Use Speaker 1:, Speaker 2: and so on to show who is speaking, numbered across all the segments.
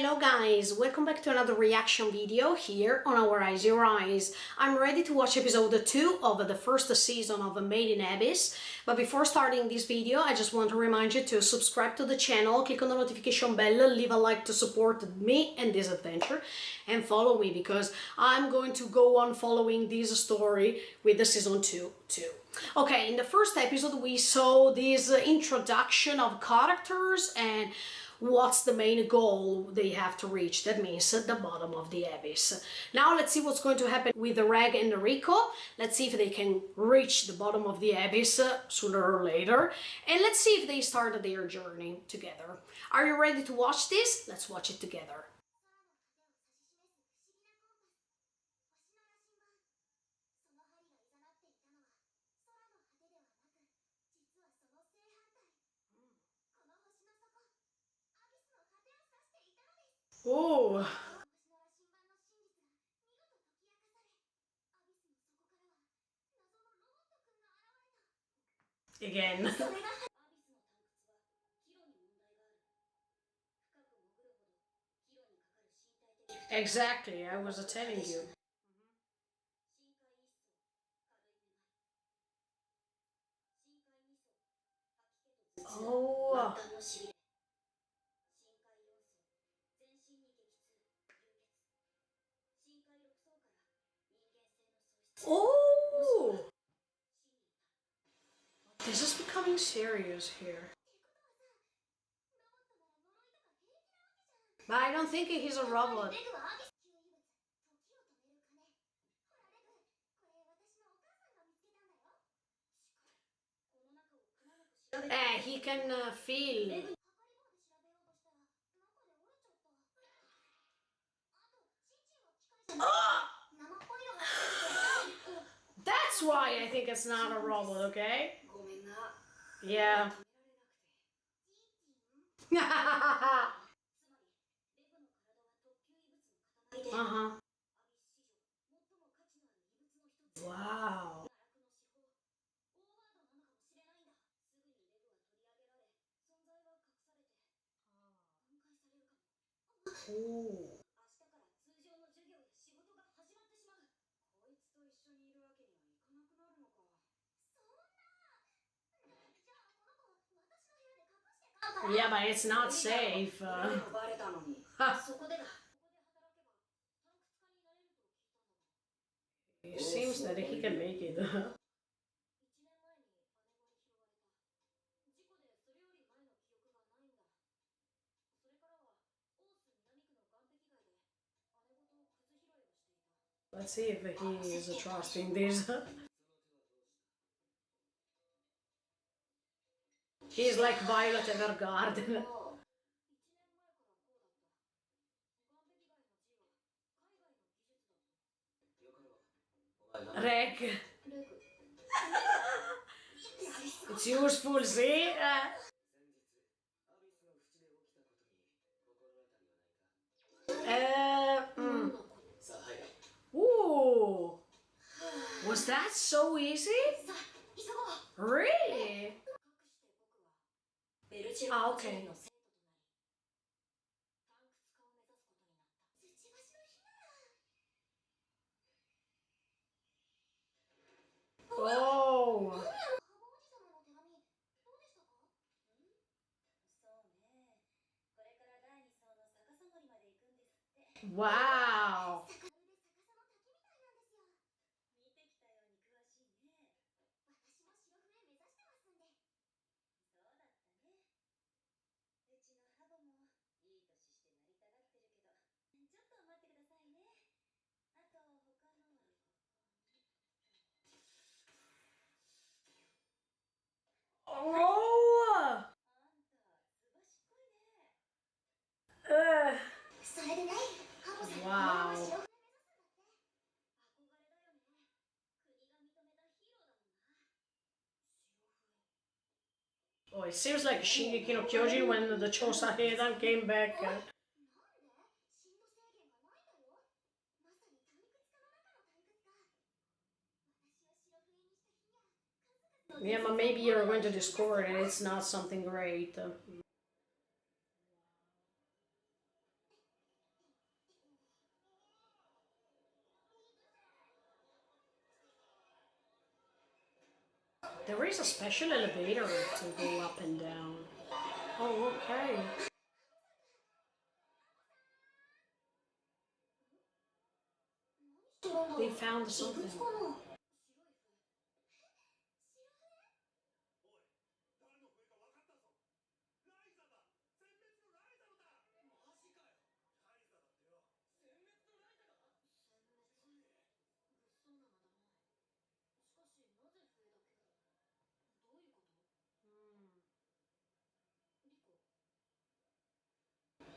Speaker 1: Hello guys, welcome back to another reaction video here on Our Eyes Your Eyes. I'm ready to watch episode 2 of the first season of Made in Abyss. But before starting this video, I just want to remind you to subscribe to the channel, click on the notification bell, leave a like to support me and this adventure, and follow me because I'm going to go on following this story with the season 2 too. Okay, in the first episode we saw this introduction of characters and what's the main goal they have to reach. That means at the bottom of the abyss. Now let's see what's going to happen with Reg and Rico. Let's see if they can reach the bottom of the abyss sooner or later. And let's see if they start their journey together. Are you ready to watch this? Let's watch it together. Oh. Again. Exactly, I was telling you. Oh. Oh! This is becoming serious here. But I don't think he's a robot. He can feel. Oh! That's why I think it's not a robot, okay? Yeah. Uh-huh. Wow. Ooh. Yeah, but it's not safe. It seems that he can make it. Let's see if he is trusting this. He's like Violet Evergarden. Reg. It's useful, see? Ooh. Was that so easy? Really? Ah, okay. Oh. Wow. Oh! Wow. Oh, it seems like Shingeki no Kyojin when the Chosahedan came back. Yeah, but maybe you're going to discover and it's not something great. There is a special elevator to go up and down. Oh, okay. They found something.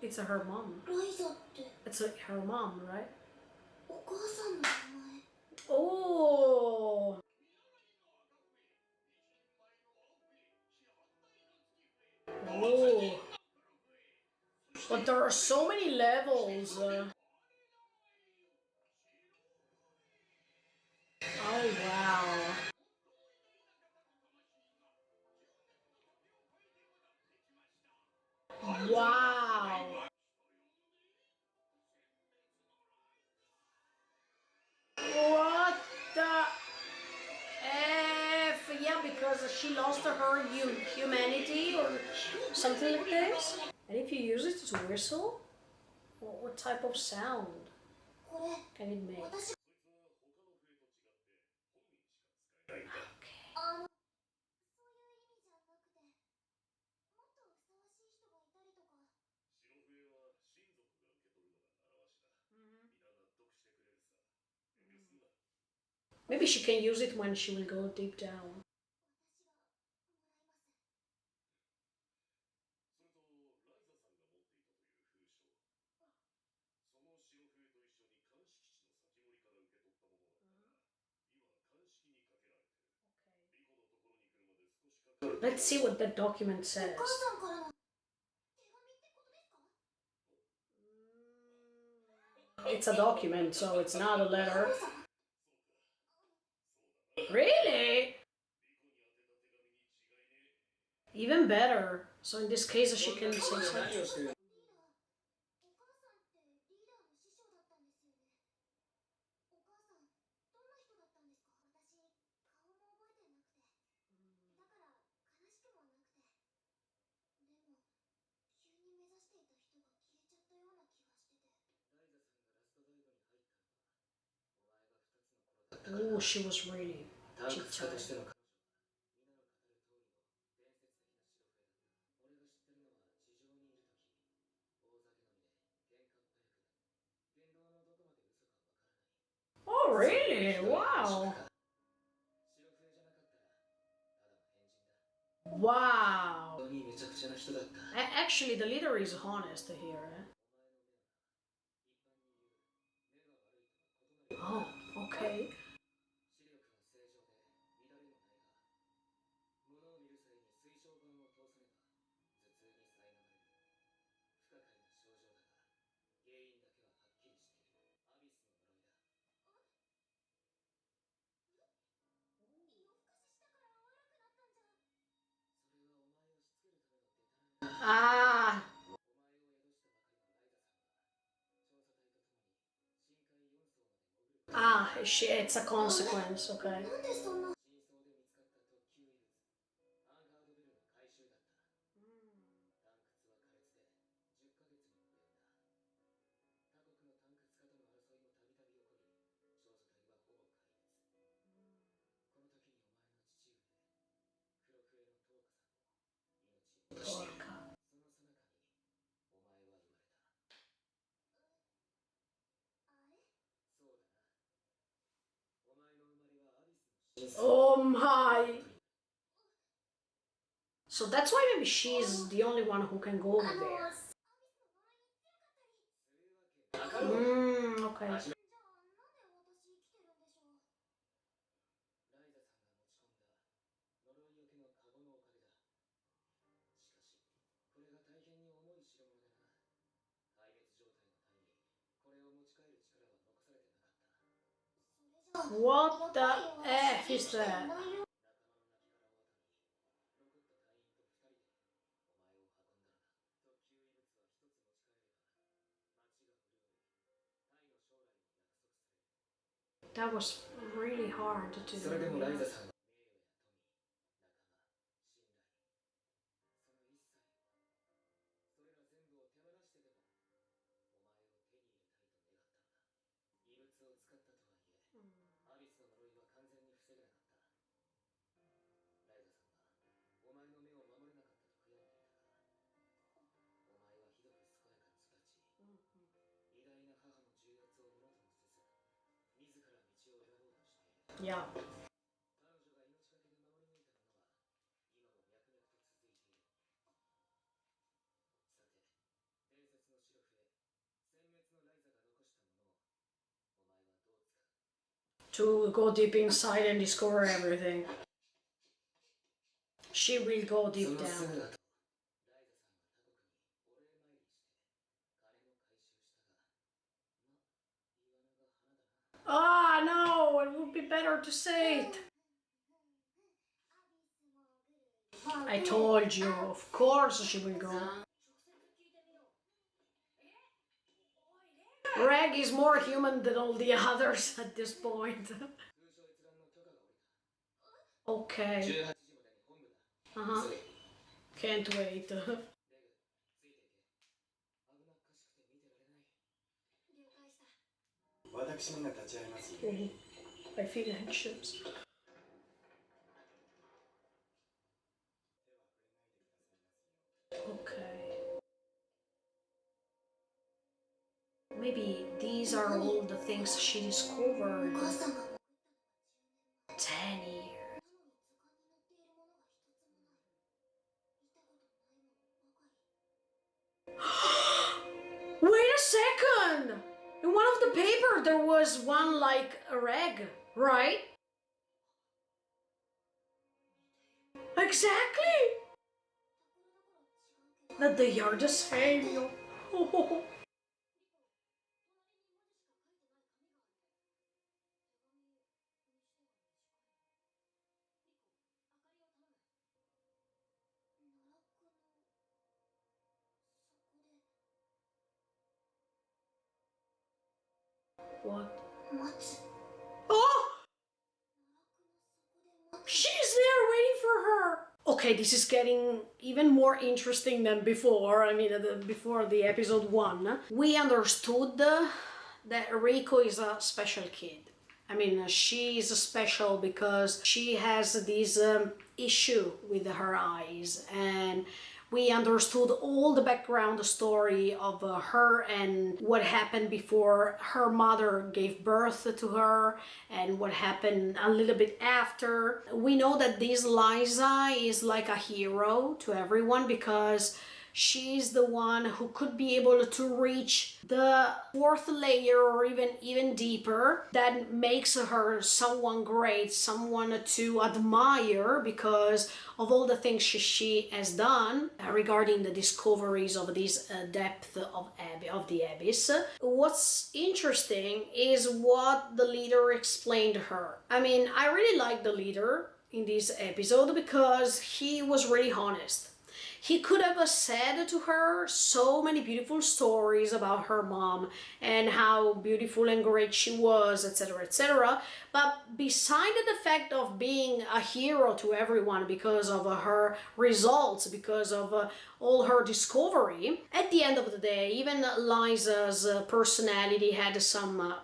Speaker 1: It's her mom. It's her mom, right? Oh! Oh! But there are so many levels. Oh, wow. Wow. What the F? Yeah, because she lost her humanity or something like this. And if you use it to whistle, what type of sound can it make? Okay. Maybe she can use it when she will go deep down. Let's see what that document says. It's a document, so it's not a letter. Really? Even better. So in this case, she can say something. Oh, she was really chit-chatting. Oh, really? Wow. Wow. Actually, the leader is honest here. Oh, okay. Ah. Ah, it's a consequence, okay. Porca. Oh my! So that's why maybe she's the only one who can go over there. Okay. What the F is that? That was really hard to do. Yeah. To go deep inside and discover everything. She will go deep down. Ah, no, it would be better to say it. I told you, of course she will go. Reg is more human than all the others at this point. Okay. Uh-huh. Can't wait. I feel anxious. Okay. Maybe these are all the things she discovered. 10 years. Wait a second! In one of the paper there was one like a reg, right? Exactly! That they are the same. What? Oh! She's there waiting for her! Okay, this is getting even more interesting than before. I mean, before the episode 1. We understood that Reiko is a special kid. I mean, she is special because she has this issue with her eyes, and we understood all the background story of her and what happened before her mother gave birth to her and what happened a little bit after. We know that this Liza is like a hero to everyone because she's the one who could be able to reach the 4th layer or even deeper. That makes her someone great, someone to admire because of all the things she has done regarding the discoveries of this depth of the abyss. What's interesting is what the leader explained to her. I mean, I really like the leader in this episode because he was really honest. He could have said to her so many beautiful stories about her mom and how beautiful and great she was, etc., etc. But beside the fact of being a hero to everyone because of her results, because of all her discovery, at the end of the day, even Liza's personality had some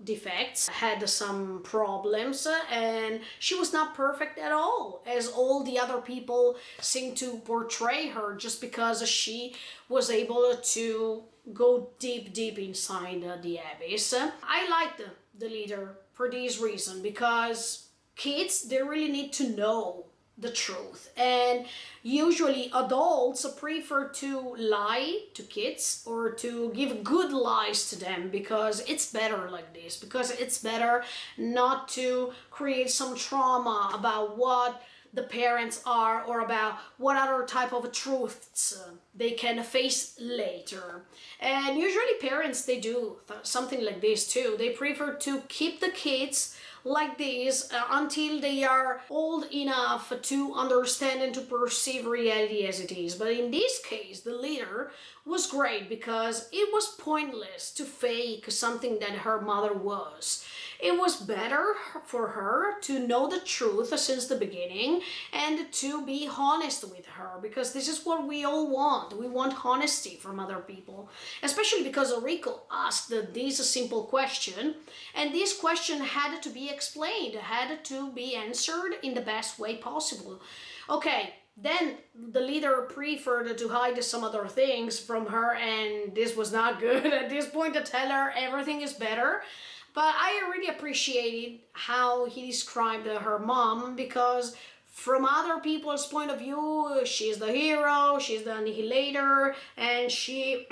Speaker 1: defects, had some problems, and she was not perfect at all, as all the other people seem to portray her, just because she was able to go deep inside the abyss. I like the leader for this reason, because kids, they really need to know the truth, and usually adults prefer to lie to kids or to give good lies to them because it's better like this, because it's better not to create some trauma about what the parents are or about what other type of truths they can face later. And usually parents, they do something like this too. They prefer to keep the kids like this until they are old enough to understand and to perceive reality as it is. But in this case, the leader was great because it was pointless to fake something that her mother was. It was better for her to know the truth since the beginning and to be honest with her, because this is what we all want. We want honesty from other people, especially because Rico asked this simple question, and this question had to be explained, had to be answered in the best way possible. Okay, then the leader preferred to hide some other things from her, and this was not good at this point, to tell her everything is better. But I really appreciated how he described her mom, because from other people's point of view, she's the hero, she's the annihilator, and she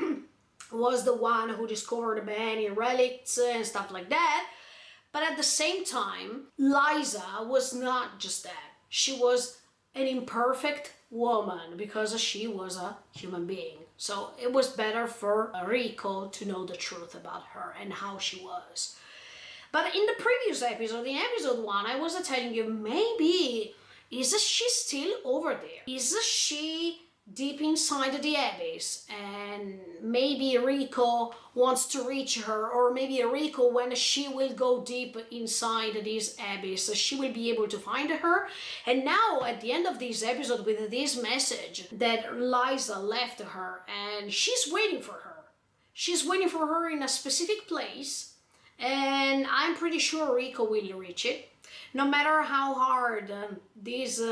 Speaker 1: was the one who discovered many relics and stuff like that. But at the same time, Liza was not just that. She was an imperfect woman, because she was a human being. So it was better for Rico to know the truth about her and how she was. But in the previous episode, in episode 1, I was telling you, maybe, is she still over there? Is she deep inside the abyss? And maybe Rico wants to reach her, or maybe Rico, when she will go deep inside this abyss, she will be able to find her. And now, at the end of this episode, with this message that Liza left her, and she's waiting for her. She's waiting for her in a specific place, and I'm pretty sure Rico will reach it. No matter how hard this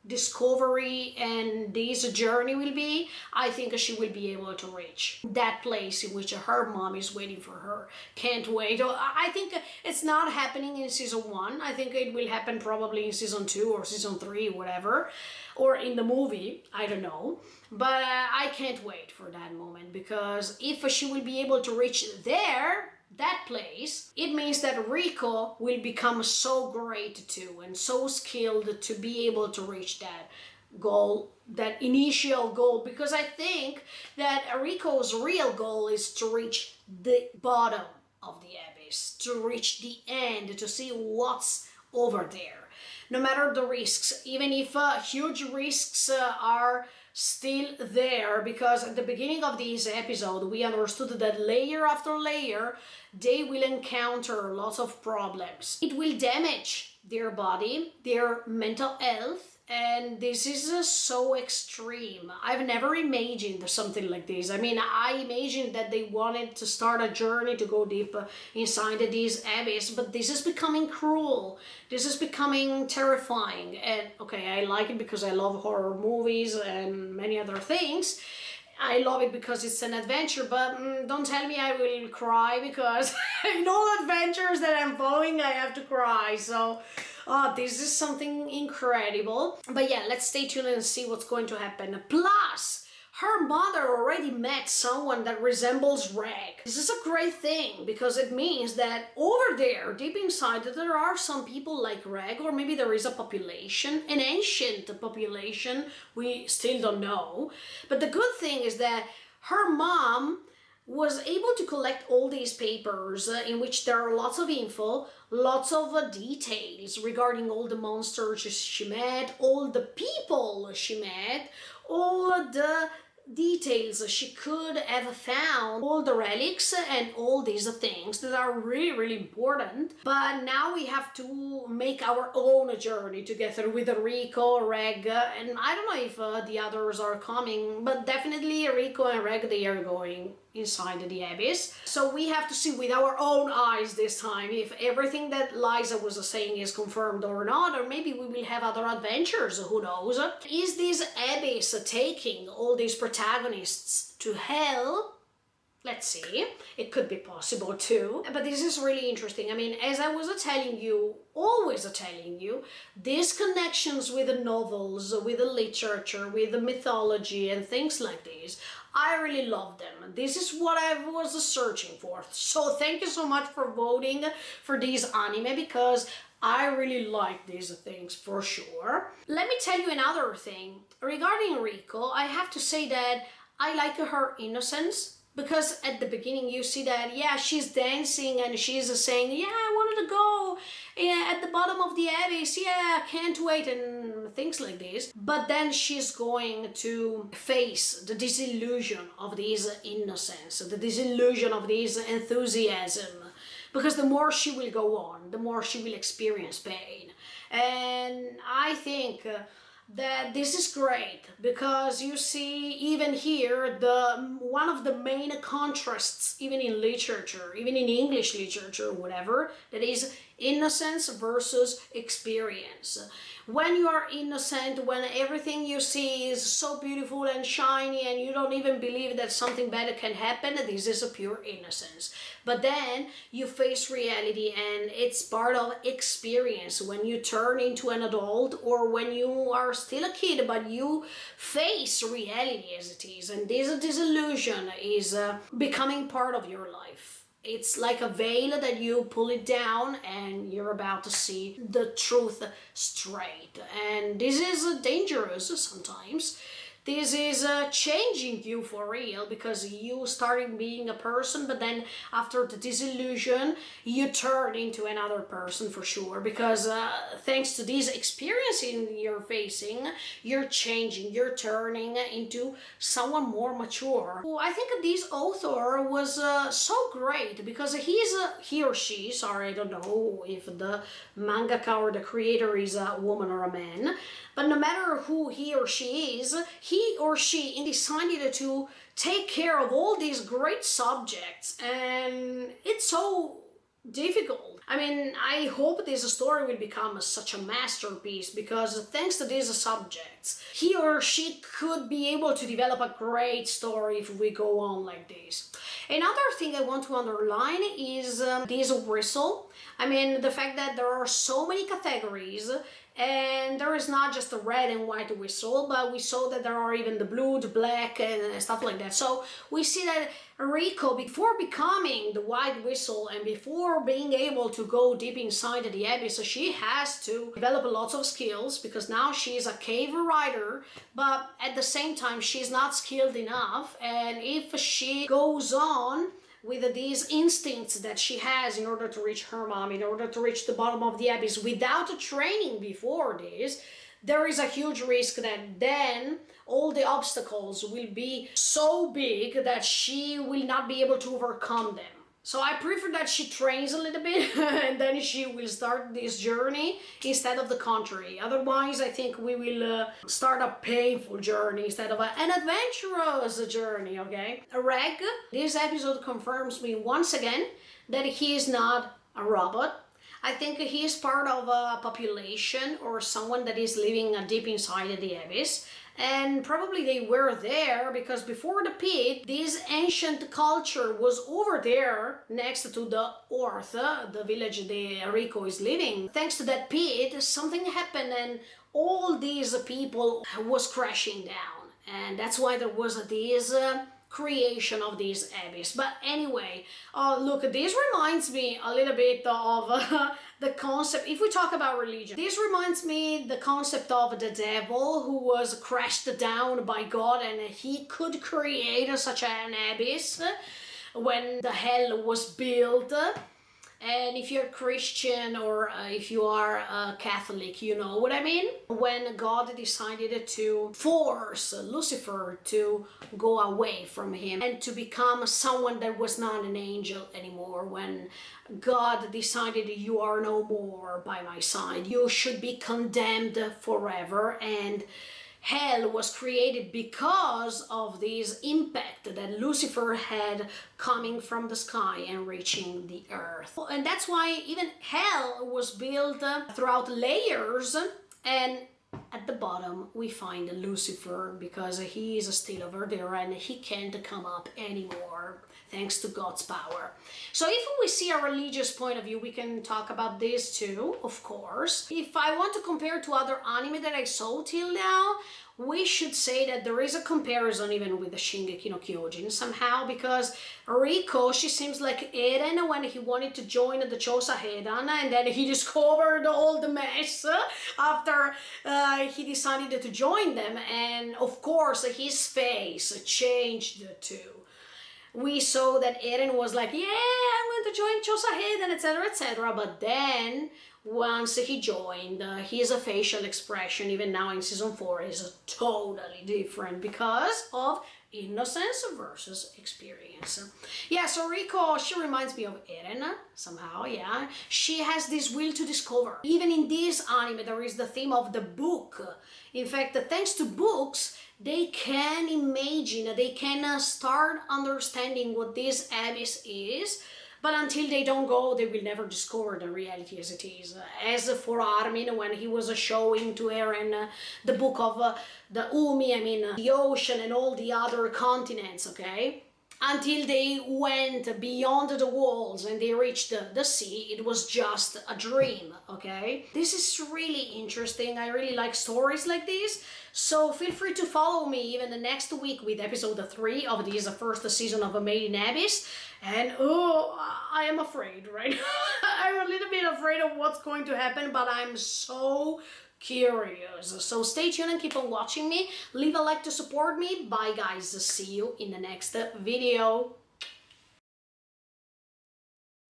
Speaker 1: discovery and this journey will be, I think she will be able to reach that place in which her mom is waiting for her. Can't wait. I think it's not happening in season 1. I think it will happen probably in season 2 or season 3, whatever, or in the movie, I don't know. But I can't wait for that moment, because if she will be able to reach there, that place, it means that Rico will become so great too, and so skilled to be able to reach that goal, that initial goal, because I think that Rico's real goal is to reach the bottom of the abyss, to reach the end, to see what's over there. No matter the risks, even if huge risks are still there, because at the beginning of this episode we understood that layer after layer they will encounter lots of problems. It will damage their body, their mental health, and this is so extreme. I've never imagined something like this. I mean, I imagined that they wanted to start a journey to go deep inside this abyss, but this is becoming cruel. This is becoming terrifying. And okay, I like it because I love horror movies and many other things. I love it because it's an adventure, but don't tell me I will cry, because in all adventures that I'm following, I have to cry. So this is something incredible. But yeah, let's stay tuned and see what's going to happen. Plus, her mother already met someone that resembles Reg. This is a great thing, because it means that over there, deep inside, there are some people like Reg, or maybe there is a population, an ancient population, we still don't know. But the good thing is that her mom was able to collect all these papers in which there are lots of info, lots of details regarding all the monsters she met, all the people she met, all the details she could have found, all the relics and all these things that are really, really important. But now we have to make our own journey together with Rico, Reg, and I don't know if the others are coming, but definitely Rico and Reg, they are going inside the abyss. So we have to see with our own eyes this time if everything that Liza was saying is confirmed or not, or maybe we will have other adventures, who knows. Is this abyss taking all these protagonists to hell? Let's see, it could be possible too. But this is really interesting. I mean, as I was telling you, always telling you, these connections with the novels, with the literature, with the mythology and things like this, I really love them. This is what I was searching for. So thank you so much for voting for this anime, because I really like these things for sure. Let me tell you another thing. Regarding Rico, I have to say that I like her innocence. Because at the beginning you see that, yeah, she's dancing and she's saying, yeah, I wanted to go at the bottom of the abyss, yeah, can't wait, and things like this. But then she's going to face the disillusion of this innocence, the disillusion of this enthusiasm, because the more she will go on, the more she will experience pain. And I think that this is great, because you see even here the one of the main contrasts, even in literature, even in English literature, whatever, that is innocence versus experience. When you are innocent, when everything you see is so beautiful and shiny and you don't even believe that something better can happen, this is a pure innocence. But then you face reality, and it's part of experience. When you turn into an adult, or when you are still a kid but you face reality as it is, and this disillusion is becoming part of your life. It's like a veil that you pull it down and you're about to see the truth straight. And this is dangerous sometimes. This is changing you for real, because you started being a person, but then after the disillusion, you turn into another person for sure, because thanks to this experience you're facing, you're changing, you're turning into someone more mature. I think this author was so great, because he or she, sorry, I don't know if the mangaka or the creator is a woman or a man, but no matter who he or she is, he or she decided to take care of all these great subjects, and it's so difficult. I mean, I hope this story will become such a masterpiece, because thanks to these subjects, he or she could be able to develop a great story if we go on like this. Another thing I want to underline is this whistle. I mean, the fact that there are so many categories, and there is not just a red and white whistle, but we saw that there are even the blue, the black, and stuff like that. So we see that Riko, before becoming the white whistle and before being able to go deep inside the abyss, she has to develop lots of skills, because now she's a cave rider, but at the same time she's not skilled enough. And if she goes on with these instincts that she has in order to reach her mom, in order to reach the bottom of the abyss without a training before this, there is a huge risk that then all the obstacles will be so big that she will not be able to overcome them. So I prefer that she trains a little bit and then she will start this journey instead of the contrary. Otherwise, I think we will start a painful journey instead of an adventurous journey, okay? Reg, this episode confirms me once again that he is not a robot. I think he is part of a population or someone that is living deep inside the abyss. And probably they were there because before the pit, this ancient culture was over there next to the Earth, the village that Riko is living. Thanks to that pit, something happened and all these people was crashing down. And that's why there was this creation of this abyss. But anyway, look, this reminds me a little bit of the concept, if we talk about religion, this reminds me the concept of the devil who was crashed down by God, and he could create such an abyss when the hell was built. And if you're Christian or if you are Catholic, you know what I mean? When God decided to force Lucifer to go away from him and to become someone that was not an angel anymore, when God decided you are no more by my side, you should be condemned forever, and hell was created because of this impact that Lucifer had coming from the sky and reaching the earth. And that's why even hell was built throughout layers, and at the bottom we find Lucifer because he is still over there and he can't come up anymore thanks to God's power. So if we see a religious point of view, we can talk about this too, of course. If I want to compare to other anime that I saw till now, we should say that there is a comparison even with the Shingeki no Kyojin somehow, because Riko, she seems like Eren when he wanted to join the Chosa Heian, and then he discovered all the mess after he decided to join them, and of course his face changed too. We saw that Eren was like, yeah, I'm going to join Chosa Heian, etc., etc. But then, once he joined, his facial expression, even now in season 4, is totally different because of Innocence versus experience. Yeah, so Riko, she reminds me of Eren somehow, yeah. She has this will to discover. Even in this anime, there is the theme of the book. In fact, thanks to books, they can imagine, they can start understanding what this abyss is. But until they don't go, they will never discover the reality as it is. As for Armin, when he was showing to Eren the book of the Umi, the ocean and all the other continents, okay? Until they went beyond the walls and they reached the sea, it was just a dream, okay? This is really interesting. I really like stories like this. So feel free to follow me even the next week with episode 3 of this first season of A Made in Abyss. And oh, I am afraid, right? I'm a little bit afraid of what's going to happen, but I'm so curious. So stay tuned and keep on watching me. Leave a like to support me. Bye guys, see you in the next video.